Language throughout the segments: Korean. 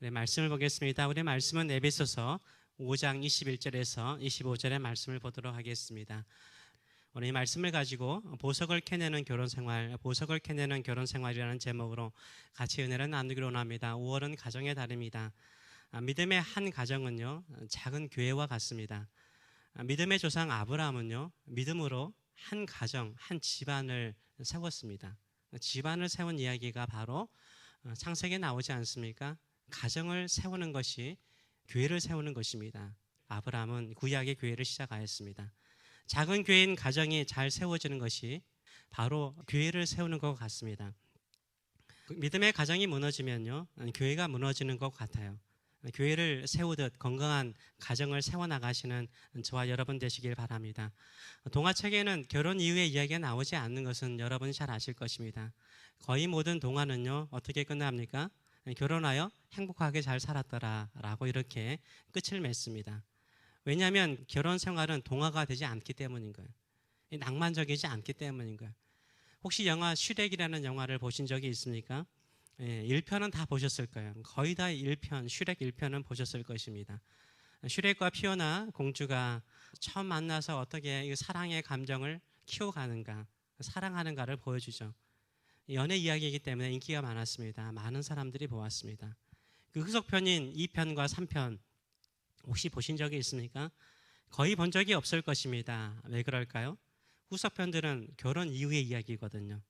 우리 말씀을 보겠습니다. 우리 말씀은 에베소서 5장 21절에서 25절의 말씀을 보도록 하겠습니다. 오늘 이 말씀을 가지고 보석을 캐내는 결혼생활, 보석을 캐내는 결혼생활이라는 제목으로 같이 은혜를 나누기로 원합니다. 5월은 가정의 달입니다. 믿음의 한 가정은요, 작은 교회와 같습니다. 믿음의 조상 아브라함은요, 믿음으로 한 가정, 한 집안을 세웠습니다. 집안을 세운 이야기가 바로 창세기에 나오지 않습니까? 가정을 세우는 것이 교회를 세우는 것입니다. 아브라함은 구약의 교회를 시작하였습니다. 작은 교회인 가정이 잘 세워지는 것이 바로 교회를 세우는 것 같습니다. 믿음의 가정이 무너지면요, 교회가 무너지는 것 같아요. 교회를 세우듯 건강한 가정을 세워나가시는 저와 여러분 되시길 바랍니다. 동화책에는 결혼 이후의 이야기가 나오지 않는 것은 여러분이 잘 아실 것입니다. 거의 모든 동화는요, 어떻게 끝납니까? 결혼하여 행복하게 잘 살았더라 라고 이렇게 끝을 맺습니다. 왜냐하면 결혼 생활은 동화가 되지 않기 때문인 거예요. 낭만적이지 않기 때문인 거예요. 혹시 영화 슈렉이라는 영화를 보신 적이 있습니까? 1편은 다 보셨을 거예요. 거의 다 1편, 슈렉 1편은 보셨을 것입니다. 슈렉과 피오나 공주가 처음 만나서 어떻게 사랑의 감정을 키워가는가, 사랑하는가를 보여주죠. 연애 이야기이기 때문에 인기가 많았습니다. 많은 사람들이 보았습니다. 그 후속편인 2편과 3편 혹시 보신 적이 있습니까? 거의 본 적이 없을 것입니다. 왜 그럴까요? 후속편들은 결혼 이후의 이야기거든요.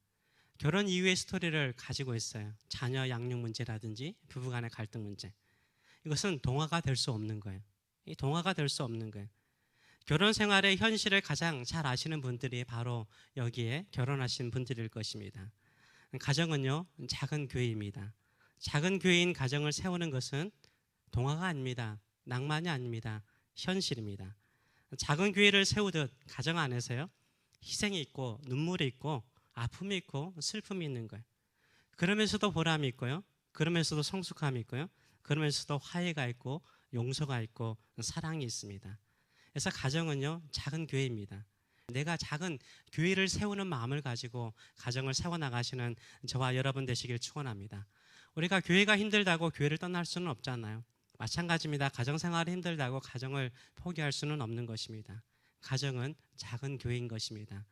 결혼 이후의 스토리를 가지고 있어요. 자녀 양육 문제라든지 부부간의 갈등 문제. 이것은 동화가 될 수 없는 거예요. 이 동화가 될 수 없는 거예요. 결혼 생활의 현실을 가장 잘 아시는 분들이 바로 여기에 결혼하신 분들일 것입니다. 가정은요, 작은 교회입니다. 작은 교회인 가정을 세우는 것은 동화가 아닙니다. 낭만이 아닙니다. 현실입니다. 작은 교회를 세우듯 가정 안에서요, 희생이 있고 눈물이 있고 아픔이 있고 슬픔이 있는 거예요. 그러면서도 보람이 있고요, 그러면서도 성숙함이 있고요, 그러면서도 화해가 있고 용서가 있고 사랑이 있습니다. 그래서 가정은요, 작은 교회입니다. 내가 작은 교회를 세우는 마음을 가지고 가정을 세워나가시는 저와 여러분 되시길 축원합니다. 우리가 교회가 힘들다고 교회를 떠날 수는 없잖아요. 마찬가지입니다. 가정생활이 힘들다고 가정을 포기할 수는 없는 것입니다. 가정은 작은 교회인 것입니다.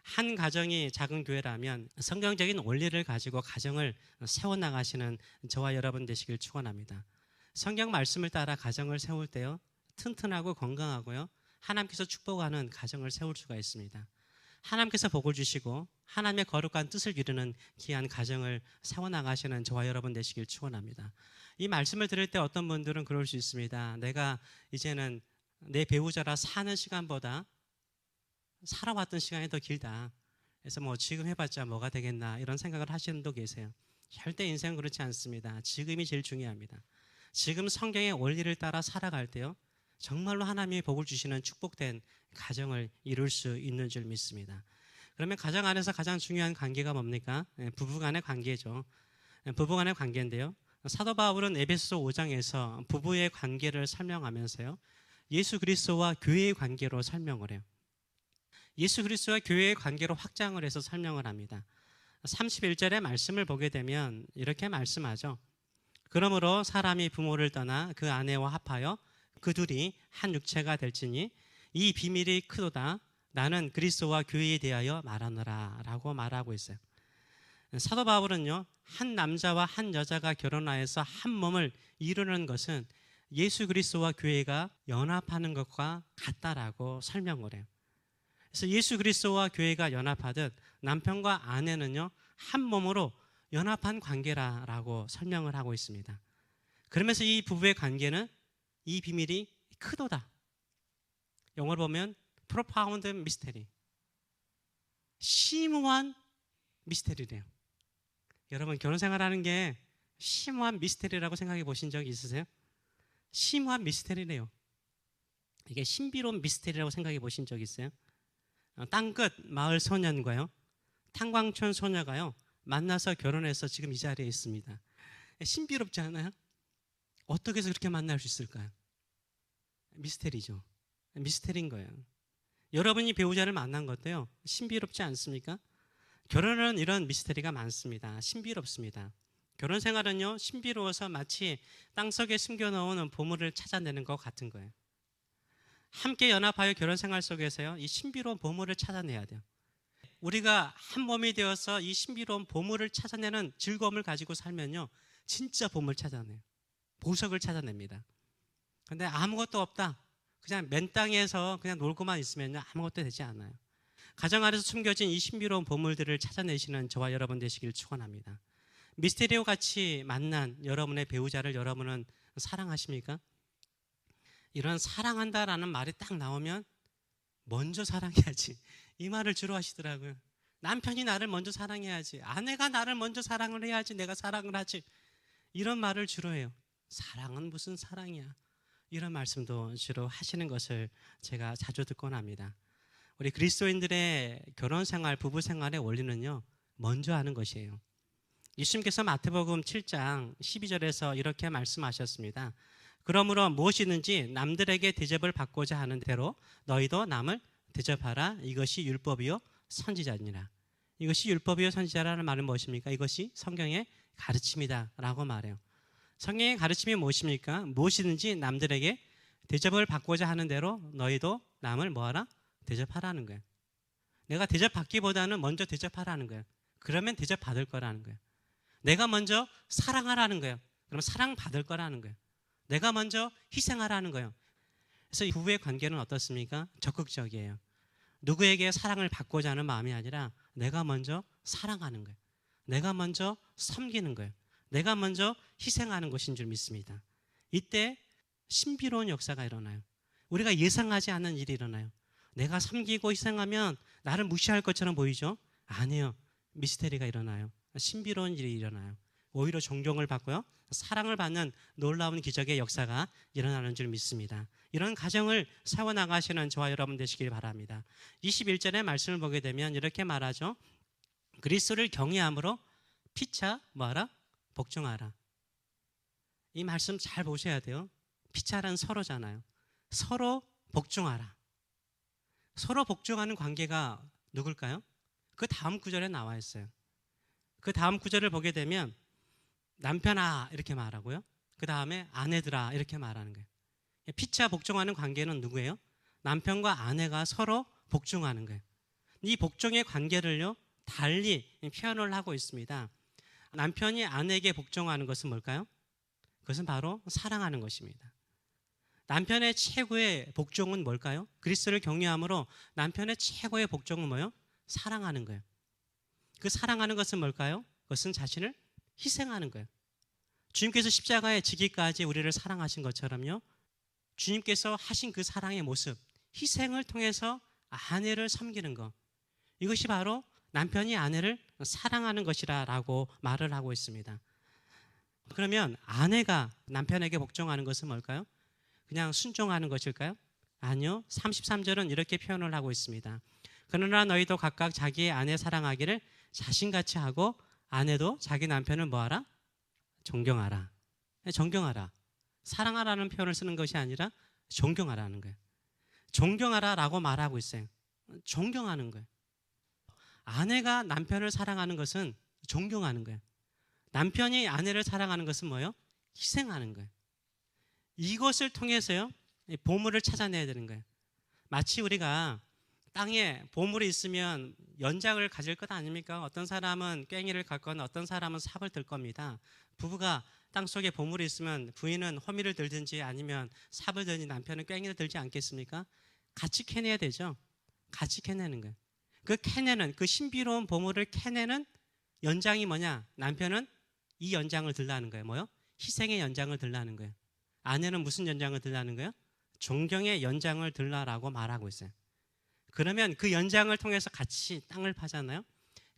한 가정이 작은 교회라면 성경적인 원리를 가지고 가정을 세워나가시는 저와 여러분 되시길 축원합니다. 성경 말씀을 따라 가정을 세울 때요, 튼튼하고 건강하고요, 하나님께서 축복하는 가정을 세울 수가 있습니다. 하나님께서 복을 주시고 하나님의 거룩한 뜻을 이루는 귀한 가정을 세워나가시는 저와 여러분 되시길 축원합니다. 이 말씀을 들을 때 어떤 분들은 그럴 수 있습니다. 내가 이제는 내 배우자라 사는 시간보다 살아왔던 시간이 더 길다. 그래서 뭐 지금 해봤자 뭐가 되겠나 이런 생각을 하시는 분도 계세요. 절대 인생은 그렇지 않습니다. 지금이 제일 중요합니다. 지금 성경의 원리를 따라 살아갈 때요, 정말로 하나님이 복을 주시는 축복된 가정을 이룰 수 있는 줄 믿습니다. 그러면 가정 안에서 가장 중요한 관계가 뭡니까? 부부간의 관계죠. 부부간의 관계인데요, 사도 바울은 에베소서 5장에서 부부의 관계를 설명하면서요, 예수 그리스도와 교회의 관계로 설명을 해요. 예수 그리스도와 교회의 관계로 확장을 해서 설명을 합니다. 31절의 말씀을 보게 되면 이렇게 말씀하죠. 그러므로 사람이 부모를 떠나 그 아내와 합하여 그 둘이 한 육체가 될지니 이 비밀이 크도다. 나는 그리스도와 교회에 대하여 말하노라 라고 말하고 있어요. 사도 바울은요, 한 남자와 한 여자가 결혼하여서 한 몸을 이루는 것은 예수 그리스도와 교회가 연합하는 것과 같다라고 설명을 해요. 그래서 예수 그리스도와 교회가 연합하듯 남편과 아내는요, 한 몸으로 연합한 관계라고 설명을 하고 있습니다. 그러면서 이 부부의 관계는 이 비밀이 크도다. 영어로 보면 profound mystery, 심오한 미스테리래요. 여러분, 결혼 생활하는 게 심오한 미스테리라고 생각해 보신 적이 있으세요? 심오한 미스테리래요. 이게 신비로운 미스테리라고 생각해 보신 적 있어요? 땅끝 마을 소년과요, 탄광촌 소녀가요, 만나서 결혼해서 지금 이 자리에 있습니다. 신비롭지 않아요? 어떻게 해서 그렇게 만날 수 있을까요? 미스테리죠. 미스테리인 거예요. 여러분이 배우자를 만난 것도요, 신비롭지 않습니까? 결혼은 이런 미스테리가 많습니다. 신비롭습니다. 결혼 생활은요, 신비로워서 마치 땅속에 숨겨놓은 보물을 찾아내는 것 같은 거예요. 함께 연합하여 결혼 생활 속에서요, 이 신비로운 보물을 찾아내야 돼요. 우리가 한 몸이 되어서 이 신비로운 보물을 찾아내는 즐거움을 가지고 살면요, 진짜 보물 찾아내요. 보석을 찾아냅니다. 근데 아무것도 없다, 그냥 맨 땅에서 그냥 놀고만 있으면요, 아무것도 되지 않아요. 가정 안에서 숨겨진 이 신비로운 보물들을 찾아내시는 저와 여러분 되시길 축원합니다. 미스테리오 같이 만난 여러분의 배우자를 여러분은 사랑하십니까? 이런 사랑한다라는 말이 딱 나오면 먼저 사랑해야지, 이 말을 주로 하시더라고요. 남편이 나를 먼저 사랑해야지, 아내가 나를 먼저 사랑을 해야지 내가 사랑을 하지, 이런 말을 주로 해요. 사랑은 무슨 사랑이야, 이런 말씀도 주로 하시는 것을 제가 자주 듣곤 합니다. 우리 그리스도인들의 결혼생활, 부부생활의 원리는요, 먼저 하는 것이에요. 예수님께서 마태복음 7장 12절에서 이렇게 말씀하셨습니다. 그러므로 무엇이든지 남들에게 대접을 받고자 하는 대로 너희도 남을 대접하라. 이것이 율법이요 선지자니라. 이것이 율법이요 선지자라는 말은 무엇입니까? 이것이 성경의 가르침이다 라고 말해요. 성경의 가르침이 무엇입니까? 무엇이든지 남들에게 대접을 받고자 하는 대로 너희도 남을 뭐하라? 대접하라는 거예요. 내가 대접받기보다는 먼저 대접하라는 거예요. 그러면 대접받을 거라는 거예요. 내가 먼저 사랑하라는 거예요. 그럼 사랑받을 거라는 거예요. 내가 먼저 희생하라는 거예요. 그래서 이 부부의 관계는 어떻습니까? 적극적이에요. 누구에게 사랑을 받고자 하는 마음이 아니라 내가 먼저 사랑하는 거예요. 내가 먼저 섬기는 거예요. 내가 먼저 희생하는 것인 줄 믿습니다. 이때 신비로운 역사가 일어나요. 우리가 예상하지 않는 일이 일어나요. 내가 섬기고 희생하면 나를 무시할 것처럼 보이죠? 아니에요. 미스테리가 일어나요. 신비로운 일이 일어나요. 오히려 존경을 받고요, 사랑을 받는 놀라운 기적의 역사가 일어나는 줄 믿습니다. 이런 가정을 세워나가시는 저와 여러분 되시길 바랍니다. 21절의 말씀을 보게 되면 이렇게 말하죠. 그리스도를 경외함으로 피차 뭐하라? 복종하라. 이 말씀 잘 보셔야 돼요. 피차란 서로잖아요. 서로 복종하라. 서로 복종하는 관계가 누굴까요? 그 다음 구절에 나와 있어요. 그 다음 구절을 보게 되면 남편아 이렇게 말하고요, 그 다음에 아내들아 이렇게 말하는 거예요. 피차 복종하는 관계는 누구예요? 남편과 아내가 서로 복종하는 거예요. 이 복종의 관계를요, 달리 표현을 하고 있습니다. 남편이 아내에게 복종하는 것은 뭘까요? 그것은 바로 사랑하는 것입니다. 남편의 최고의 복종은 뭘까요? 그리스도를 경외함으로 남편의 최고의 복종은 뭐예요? 사랑하는 거예요. 그 사랑하는 것은 뭘까요? 그것은 자신을 희생하는 거예요. 주님께서 십자가에 지기까지 우리를 사랑하신 것처럼요, 주님께서 하신 그 사랑의 모습, 희생을 통해서 아내를 섬기는 것, 이것이 바로 남편이 아내를 사랑하는 것이라고 말을 하고 있습니다. 그러면 아내가 남편에게 복종하는 것은 뭘까요? 그냥 순종하는 것일까요? 아니요. 33절은 이렇게 표현을 하고 있습니다. 그러나 너희도 각각 자기의 아내 사랑하기를 자신같이 하고 아내도 자기 남편을 뭐하라? 존경하라. 존경하라. 사랑하라는 표현을 쓰는 것이 아니라 존경하라는 거예요. 존경하라라고 말하고 있어요. 존경하는 거예요. 아내가 남편을 사랑하는 것은 존경하는 거예요. 남편이 아내를 사랑하는 것은 뭐예요? 희생하는 거예요. 이것을 통해서요, 보물을 찾아내야 되는 거예요. 마치 우리가 땅에 보물이 있으면 연장을 가질 것 아닙니까? 어떤 사람은 괭이를 갖거나 어떤 사람은 삽을 들 겁니다. 부부가 땅속에 보물이 있으면 부인은 호미를 들든지 아니면 삽을 들든지 남편은 괭이를 들지 않겠습니까? 같이 캐내야 되죠. 같이 캐내는 거예요. 그 캐내는, 그 신비로운 보물을 캐내는 연장이 뭐냐? 남편은 이 연장을 들라는 거예요. 뭐요? 희생의 연장을 들라는 거예요. 아내는 무슨 연장을 들라는 거예요? 존경의 연장을 들라라고 말하고 있어요. 그러면 그 연장을 통해서 같이 땅을 파잖아요.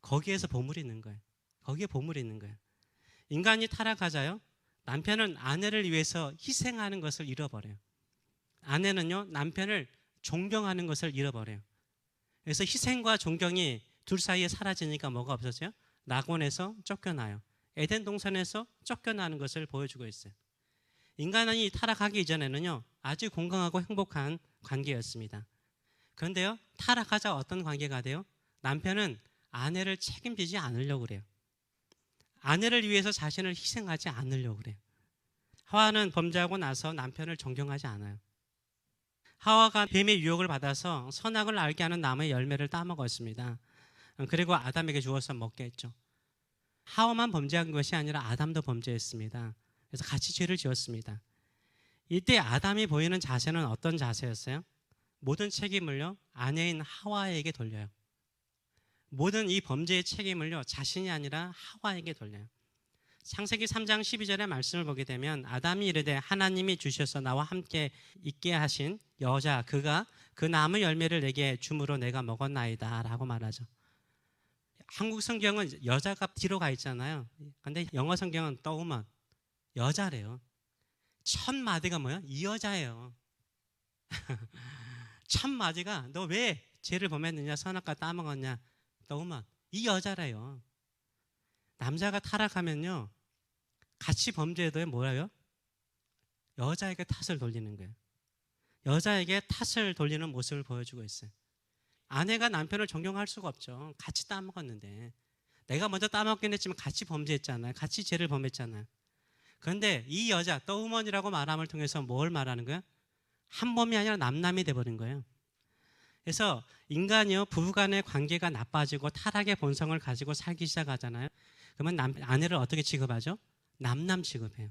거기에서 보물이 있는 거예요. 거기에 보물이 있는 거예요. 인간이 타락하자요, 남편은 아내를 위해서 희생하는 것을 잃어버려요. 아내는요, 남편을 존경하는 것을 잃어버려요. 그래서 희생과 존경이 둘 사이에 사라지니까 뭐가 없어져요? 낙원에서 쫓겨나요. 에덴 동산에서 쫓겨나는 것을 보여주고 있어요. 인간이 타락하기 이전에는요, 아주 건강하고 행복한 관계였습니다. 그런데요, 타락하자 어떤 관계가 돼요? 남편은 아내를 책임지지 않으려고 그래요. 아내를 위해서 자신을 희생하지 않으려고 그래요. 하와는 범죄하고 나서 남편을 존경하지 않아요. 하와가 뱀의 유혹을 받아서 선악을 알게 하는 나무의 열매를 따먹었습니다. 그리고 아담에게 주어서 먹게 했죠. 하와만 범죄한 것이 아니라 아담도 범죄했습니다. 그래서 같이 죄를 지었습니다. 이때 아담이 보이는 자세는 어떤 자세였어요? 모든 책임을요, 아내인 하와에게 돌려요. 모든 이 범죄의 책임을요, 자신이 아니라 하와에게 돌려요. 창세기 3장 12절의 말씀을 보게 되면 아담이 이르되 하나님이 주셔서 나와 함께 있게 하신 여자 그가 그 나무 열매를 내게 주므로 내가 먹었나이다 라고 말하죠. 한국 성경은 여자가 뒤로 가 있잖아요. 근데 영어 성경은 떠오면 여자래요. 첫 마디가 뭐야? 이 여자예요. 첫 마디가 너 왜 죄를 범했느냐, 선악과 따먹었냐, 떠오면 이 여자래요. 남자가 타락하면요, 같이 범죄해도 뭐라요? 여자에게 탓을 돌리는 거예요. 여자에게 탓을 돌리는 모습을 보여주고 있어요. 아내가 남편을 존경할 수가 없죠. 같이 따먹었는데. 내가 먼저 따먹긴 했지만 같이 범죄했잖아요. 같이 죄를 범했잖아요. 그런데 이 여자, 떠우먼이라고 말함을 통해서 뭘 말하는 거예요? 한 몸이 아니라 남남이 돼버린 거예요. 그래서 인간이요, 부부간의 관계가 나빠지고 타락의 본성을 가지고 살기 시작하잖아요. 그러면 아내를 어떻게 취급하죠? 남남 취급해요.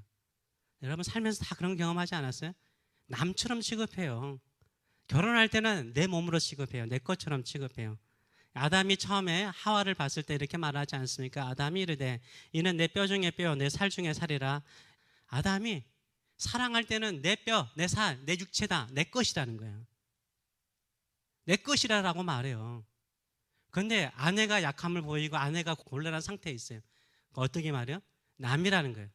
여러분 살면서 다 그런 경험하지 않았어요? 남처럼 취급해요. 결혼할 때는 내 몸으로 취급해요. 내 것처럼 취급해요. 아담이 처음에 하와를 봤을 때 이렇게 말하지 않습니까? 아담이 이르되 이는 내 뼈 중에 뼈, 내 살 중에 살이라. 아담이 사랑할 때는 내 뼈, 내 살, 내 육체다, 내 것이라는 거예요. 내 것이라고 말해요. 그런데 아내가 약함을 보이고 아내가 곤란한 상태에 있어요. 어떻게 말해요? 남이라는 거예요.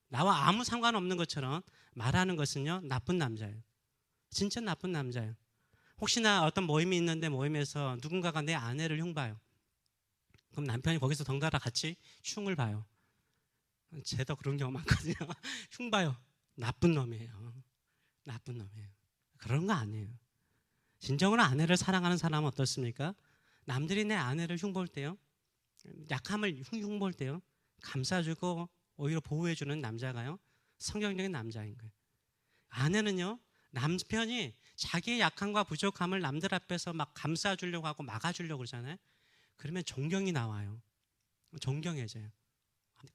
나와 아무 상관없는 것처럼 말하는 것은요, 나쁜 남자예요. 진짜 나쁜 남자예요. 혹시나 어떤 모임이 있는데 모임에서 누군가가 내 아내를 흉봐요. 그럼 남편이 거기서 덩달아 같이 흉을 봐요. 쟤도 그런 경우 많거든요. 흉봐요. 나쁜 놈이에요. 나쁜 놈이에요. 그런 거 아니에요. 진정으로 아내를 사랑하는 사람은 어떻습니까? 남들이 내 아내를 흉볼 때요, 약함을 흉볼 때요, 감싸주고 오히려 보호해주는 남자가요, 성경적인 남자인 거예요. 아내는요, 남편이 자기의 약함과 부족함을 남들 앞에서 막 감싸주려고 하고 막아주려고 그러잖아요. 그러면 존경이 나와요. 존경해져요.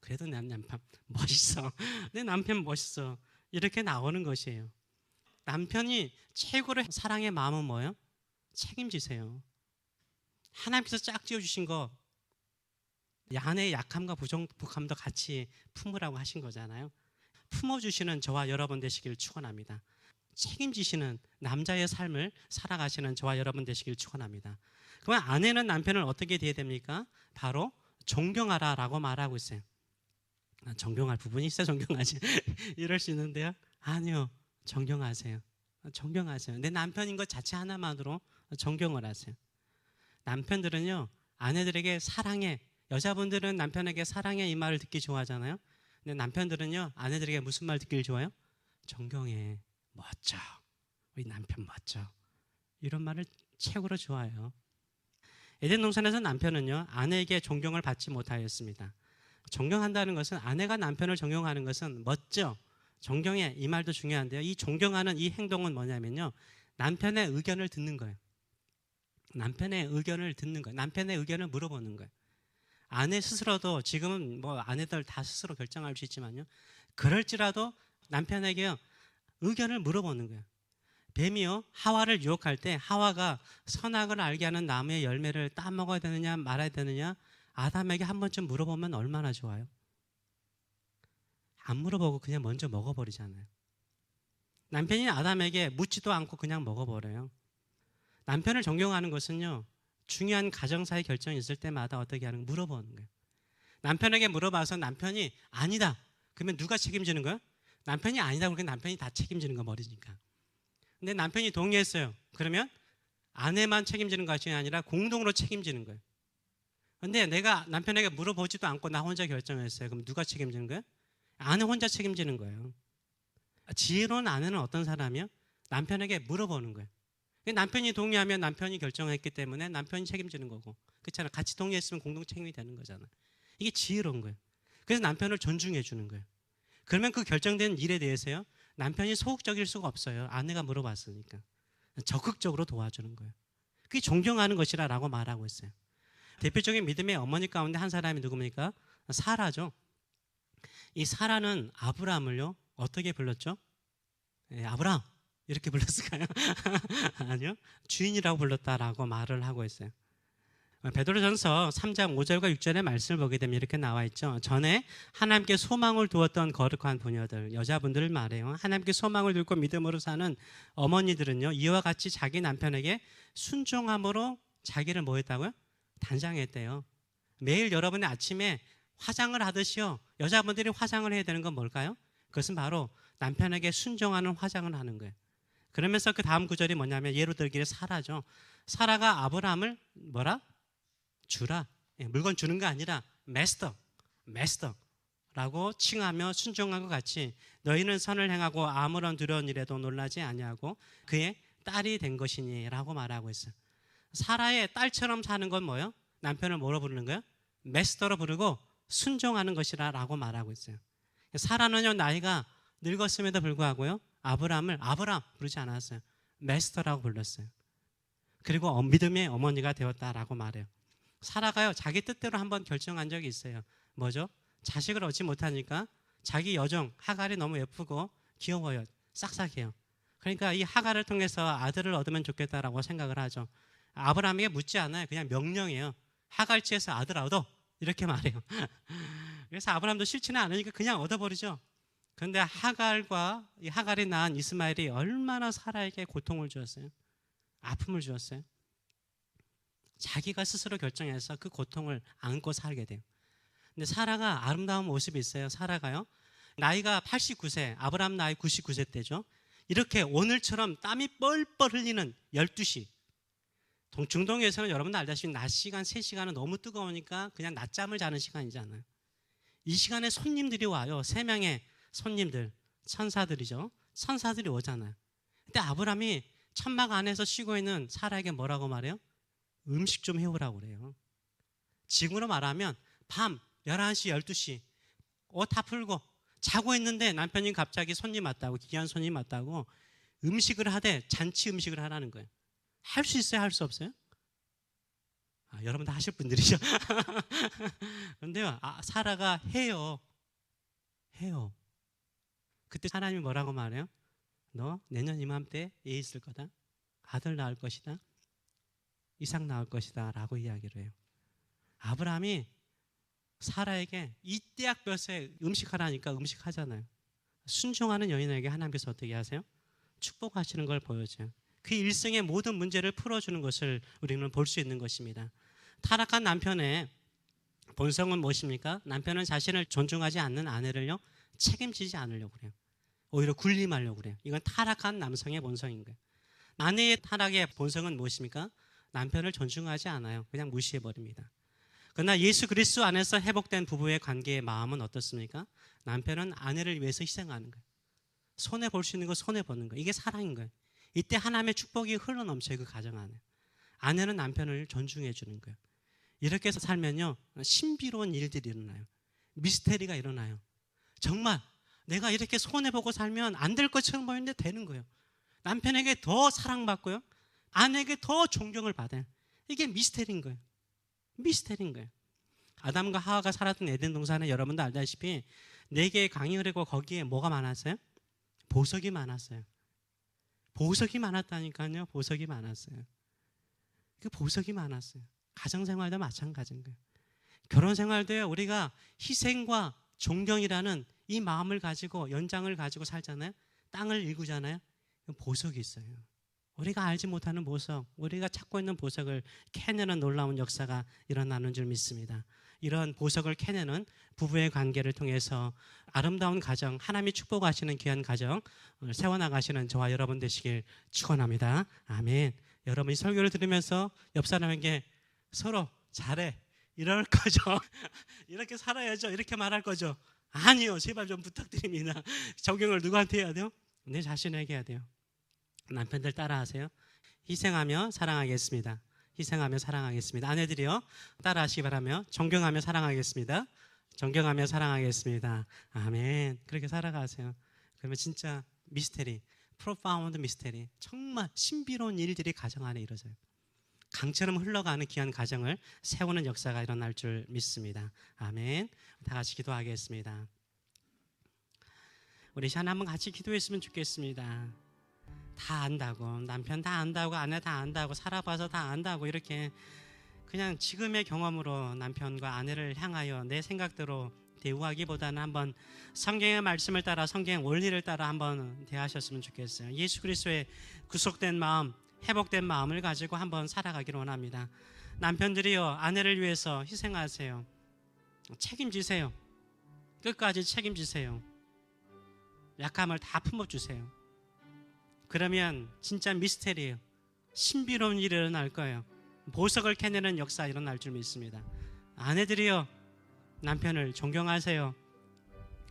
그래도 내 남편 멋있어. 내 남편 멋있어. 이렇게 나오는 것이에요. 남편이 최고로 사랑의 마음은 뭐예요? 책임지세요. 하나님께서 짝 지어주신 거, 아내의 약함과 부족함도 같이 품으라고 하신 거잖아요. 품어주시는 저와 여러분 되시길 축원합니다. 책임지시는 남자의 삶을 살아가시는 저와 여러분 되시길 축원합니다. 그러면 아내는 남편을 어떻게 대해야 됩니까? 바로 존경하라라고 말하고 있어요. 존경할 부분이 있어야 존경하지. 이럴 수 있는데요. 아니요. 존경하세요. 존경하세요. 내 남편인 것 자체 하나만으로 존경을 하세요. 남편들은요, 아내들에게 사랑해. 여자분들은 남편에게 사랑해 이 말을 듣기 좋아하잖아요. 근데 남편들은요, 아내들에게 무슨 말 듣기를 좋아해요? 존경해. 멋져. 우리 남편 멋져. 이런 말을 최고로 좋아해요. 에덴 동산에서 남편은요, 아내에게 존경을 받지 못하였습니다. 존경한다는 것은, 아내가 남편을 존경하는 것은 멋져, 존경해 이 말도 중요한데요, 이 존경하는 이 행동은 뭐냐면요, 남편의 의견을 듣는 거예요. 남편의 의견을 듣는 거예요. 남편의 의견을 물어보는 거예요. 아내 스스로도, 지금은 뭐 아내들 다 스스로 결정할 수 있지만요, 그럴지라도 남편에게 의견을 물어보는 거예요. 뱀이요, 하와를 유혹할 때 하와가 선악을 알게 하는 나무의 열매를 따먹어야 되느냐 말아야 되느냐 아담에게 한 번쯤 물어보면 얼마나 좋아요. 안 물어보고 그냥 먼저 먹어버리잖아요. 남편이 아담에게 묻지도 않고 그냥 먹어버려요. 남편을 존경하는 것은요, 중요한 가정사의 결정이 있을 때마다 어떻게 하는, 물어보는 거예요. 남편에게 물어봐서 남편이 아니다 그러면 누가 책임지는 거예요? 남편이 아니다 그러면 남편이 다 책임지는 거 버리니까. 근데 남편이 동의했어요. 그러면 아내만 책임지는 것이 아니라 공동으로 책임지는 거예요. 근데 내가 남편에게 물어보지도 않고 나 혼자 결정했어요. 그럼 누가 책임지는 거예요? 아내 혼자 책임지는 거예요. 지혜로운 아내는 어떤 사람이요? 남편에게 물어보는 거예요. 남편이 동의하면 남편이 결정했기 때문에 남편이 책임지는 거고, 그렇잖아요. 같이 동의했으면 공동 책임이 되는 거잖아요. 이게 지혜로운 거예요. 그래서 남편을 존중해 주는 거예요. 그러면 그 결정된 일에 대해서요, 남편이 소극적일 수가 없어요. 아내가 물어봤으니까. 적극적으로 도와주는 거예요. 그게 존경하는 것이라고 말하고 있어요. 대표적인 믿음의 어머니 가운데 한 사람이 누굽니까? 사라죠. 이 사라는 아브라함을요, 어떻게 불렀죠? 아브라함 이렇게 불렀을까요? 아니요, 주인이라고 불렀다라고 말을 하고 있어요. 베드로전서 3장 5절과 6절의 말씀을 보게 되면 이렇게 나와 있죠. 전에 하나님께 소망을 두었던 거룩한 부녀들, 여자분들을 말해요. 하나님께 소망을 두고 믿음으로 사는 어머니들은요, 이와 같이 자기 남편에게 순종함으로 자기를 뭐 했다고요? 단장했대요. 매일 여러분의 아침에 화장을 하듯이요, 여자분들이 화장을 해야 되는 건 뭘까요? 그것은 바로 남편에게 순종하는 화장을 하는 거예요. 그러면서 그 다음 구절이 뭐냐면, 예로 들기를 사라죠. 사라가 아브라함을 뭐라? 주라. 물건 주는 거 아니라 마스터라고 칭하며 순종한 것 같이 너희는 선을 행하고 아무런 두려운 일에도 놀라지 아니하고 그의 딸이 된 것이니 라고 말하고 있어요. 사라의 딸처럼 사는 건 뭐예요? 남편을 뭐로 부르는 거예요? 마스터로 부르고 순종하는 것이라 라고 말하고 있어요. 사라는요, 나이가 늙었음에도 불구하고요, 아브라함을 아브라함 부르지 않았어요. 마스터라고 불렀어요. 그리고 믿음의 어머니가 되었다라고 말해요. 사라가요, 자기 뜻대로 한번 결정한 적이 있어요. 뭐죠? 자식을 얻지 못하니까 자기 여종 하갈이 너무 예쁘고 귀여워요. 싹싹해요. 그러니까 이 하갈을 통해서 아들을 얻으면 좋겠다라고 생각을 하죠. 아브라함에게 묻지 않아요. 그냥 명령이에요. 하갈지에서 아들 얻어, 이렇게 말해요. 그래서 아브라함도 싫지는 않으니까 그냥 얻어버리죠. 그런데 하갈과 이 하갈이 낳은 이스마엘이 얼마나 사라에게 고통을 주었어요. 아픔을 주었어요. 자기가 스스로 결정해서 그 고통을 안고 살게 돼요. 근데 사라가 아름다운 모습이 있어요. 사라가요, 나이가 89세, 아브라함 나이 99세 때죠. 이렇게 오늘처럼 땀이 뻘뻘 흘리는 12시, 중동에서는 여러분들 알다시피 낮 시간 3시간은 너무 뜨거우니까 그냥 낮잠을 자는 시간이잖아요. 이 시간에 손님들이 와요. 3명의 손님들, 천사들이죠. 천사들이 오잖아요. 근데 아브라함이 천막 안에서 쉬고 있는 사라에게 뭐라고 말해요? 음식 좀 해오라고 그래요. 지금으로 말하면 밤 11시, 12시 옷 다 풀고 자고 있는데 남편이 갑자기 손님 왔다고, 귀한 손님 왔다고 음식을 하되 잔치 음식을 하라는 거예요. 할 수 있어요? 할 수 없어요? 여러분 다 하실 분들이죠. 그런데요, 사라가 해요. 그때 하나님이 뭐라고 말해요? 너 내년 이맘때 애 있을 거다. 아들 낳을 것이다. 이삭 낳을 것이다 라고 이야기를 해요. 아브라함이 사라에게 이때약볕에 음식하라니까 음식하잖아요. 순종하는 여인에게 하나님께서 어떻게 하세요? 축복하시는 걸 보여줘요. 그 일생의 모든 문제를 풀어주는 것을 우리는 볼 수 있는 것입니다. 타락한 남편의 본성은 무엇입니까? 남편은 자신을 존중하지 않는 아내를요, 책임지지 않으려고 그래요. 오히려 군림하려고 그래요. 이건 타락한 남성의 본성인 거예요. 아내의 타락의 본성은 무엇입니까? 남편을 존중하지 않아요. 그냥 무시해버립니다. 그러나 예수 그리스도 안에서 회복된 부부의 관계의 마음은 어떻습니까? 남편은 아내를 위해서 희생하는 거예요. 손해볼 수 있는 거 손해보는 거예요. 이게 사랑인 거예요. 이때 하나님의 축복이 흘러넘쳐요. 그 가정 안에. 아내는 남편을 존중해 주는 거예요. 이렇게 해서 살면요, 신비로운 일들이 일어나요. 미스테리가 일어나요. 정말 내가 이렇게 손해보고 살면 안 될 것처럼 보이는데 되는 거예요. 남편에게 더 사랑받고요, 아내에게 더 존경을 받아요. 이게 미스테리인 거예요. 미스테리인 거예요. 아담과 하와가 살았던 에덴 동산에 여러분도 알다시피 4개의 강이 흐르고 거기에 뭐가 많았어요? 보석이 많았어요. 보석이 많았다니까요. 보석이 많았어요. 그 보석이 많았어요. 가정생활도 마찬가지인 거예요. 결혼생활도요, 우리가 희생과 존경이라는 이 마음을 가지고 연장을 가지고 살잖아요. 땅을 일구잖아요. 보석이 있어요. 우리가 알지 못하는 보석, 우리가 찾고 있는 보석을 캐내는 놀라운 역사가 일어나는 줄 믿습니다. 이런 보석을 캐내는 부부의 관계를 통해서 아름다운 가정, 하나님이 축복하시는 귀한 가정 세워나가시는 저와 여러분 되시길 축원합니다. 아멘. 여러분 이 설교를 들으면서 옆 사람에게 서로 잘해 이럴 거죠? 이렇게 살아야죠? 이렇게 말할 거죠? 아니요. 제발 좀 부탁드립니다. 적용을 누구한테 해야 돼요? 내 자신에게 해야 돼요. 남편들 따라하세요. 희생하며 사랑하겠습니다. 희생하며 사랑하겠습니다. 아내들이요, 따라하시기 바라며 존경하며 사랑하겠습니다. 존경하며 사랑하겠습니다. 아멘. 그렇게 살아가세요. 그러면 진짜 미스테리, 프로파운드 미스테리, 정말 신비로운 일들이 가정 안에 이루어져요. 강처럼 흘러가는 귀한 가정을 세우는 역사가 일어날 줄 믿습니다. 아멘. 다 같이 기도하겠습니다. 우리 시간 한번 같이 기도했으면 좋겠습니다. 다 안다고, 남편 다 안다고, 아내 다 안다고, 살아봐서 다 안다고, 이렇게 그냥 지금의 경험으로 남편과 아내를 향하여 내 생각대로 대우하기보다는 한번 성경의 말씀을 따라, 성경의 원리를 따라 한번 대하셨으면 좋겠어요. 예수 그리스도의 구속된 마음, 회복된 마음을 가지고 한번 살아가기를 원합니다. 남편들이요, 아내를 위해서 희생하세요. 책임지세요. 끝까지 책임지세요. 약함을 다 품어주세요. 그러면 진짜 미스테리예요. 신비로운 일이 일어날 거예요. 보석을 캐내는 역사 일어날 줄 믿습니다. 아내들이요, 남편을 존경하세요.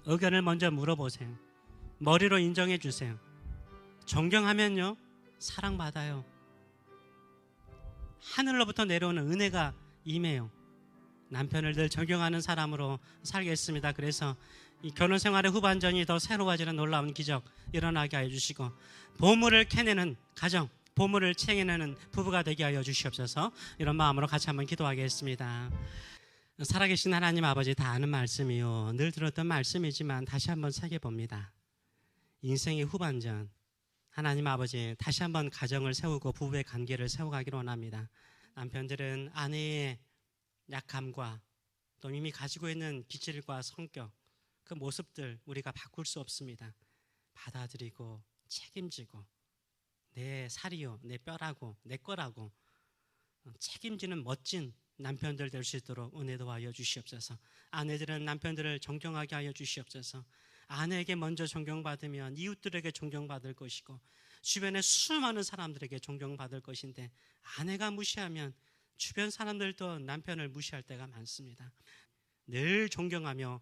의견을 먼저 물어보세요. 머리로 인정해 주세요. 존경하면요, 사랑받아요. 하늘로부터 내려오는 은혜가 임해요. 남편을 늘 존경하는 사람으로 살겠습니다. 그래서 이 결혼 생활의 후반전이 더 새로워지는 놀라운 기적 일어나게 하여 주시고, 보물을 캐내는 가정, 보물을 챙겨내는 부부가 되게 하여 주시옵소서. 이런 마음으로 같이 한번 기도하겠습니다. 살아계신 하나님 아버지, 다 아는 말씀이요, 늘 들었던 말씀이지만 다시 한번 새겨봅니다. 인생의 후반전, 하나님 아버지, 다시 한번 가정을 세우고 부부의 관계를 세워가기를 원합니다. 남편들은 아내의 약함과 또 이미 가지고 있는 기질과 성격, 그 모습들 우리가 바꿀 수 없습니다. 받아들이고 책임지고, 내 살이요, 내 뼈라고, 내 거라고 책임지는 멋진 남편들 될 수 있도록 은혜도 하여 주시옵소서. 아내들은 남편들을 존경하게 하여 주시옵소서. 아내에게 먼저 존경받으면 이웃들에게 존경받을 것이고, 주변의 수많은 사람들에게 존경받을 것인데, 아내가 무시하면 주변 사람들도 남편을 무시할 때가 많습니다. 늘 존경하며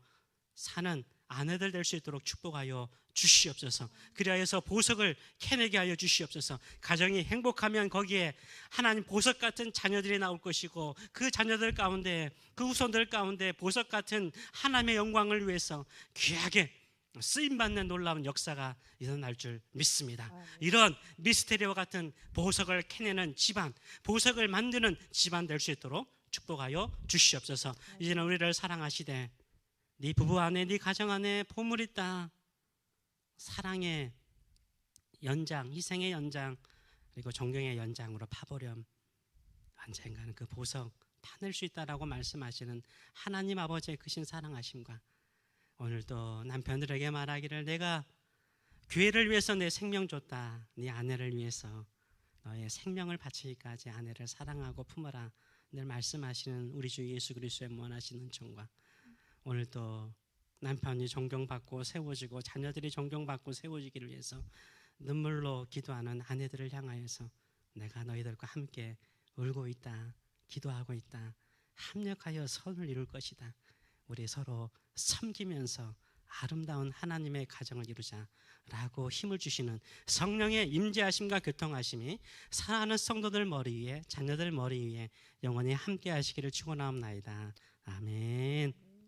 사는 아내들 될 수 있도록 축복하여 주시옵소서. 그리하여서 보석을 캐내게 하여 주시옵소서. 가정이 행복하면 거기에 하나님 보석 같은 자녀들이 나올 것이고, 그 자녀들 가운데, 그 후손들 가운데 보석 같은 하나님의 영광을 위해서 귀하게 쓰임받는 놀라운 역사가 일어날 줄 믿습니다. 이런 미스테리와 같은 보석을 캐내는 집안, 보석을 만드는 집안 될 수 있도록 축복하여 주시옵소서. 이제는 우리를 사랑하시되 네 부부 안에, 네 가정 안에 보물 있다. 사랑의 연장, 희생의 연장, 그리고 존경의 연장으로 파보렴. 언젠가는 그 보석 파낼 수 있다라고 말씀하시는 하나님 아버지의 크신 사랑하심과, 오늘도 남편들에게 말하기를, 내가 교회를 위해서 내 생명 줬다. 네 아내를 위해서 너의 생명을 바치기까지 아내를 사랑하고 품어라. 늘 말씀하시는 우리 주 예수 그리스도의 무한하신 은총과, 오늘도 남편이 존경받고 세워지고 자녀들이 존경받고 세워지기를 위해서 눈물로 기도하는 아내들을 향하여서, 내가 너희들과 함께 울고 있다, 기도하고 있다, 합력하여 선을 이룰 것이다. 우리 서로 섬기면서 아름다운 하나님의 가정을 이루자 라고 힘을 주시는 성령의 임재하심과 교통하심이 사랑하는 성도들 머리 위에, 자녀들 머리 위에 영원히 함께 하시기를 축원하옵나이다. 아멘.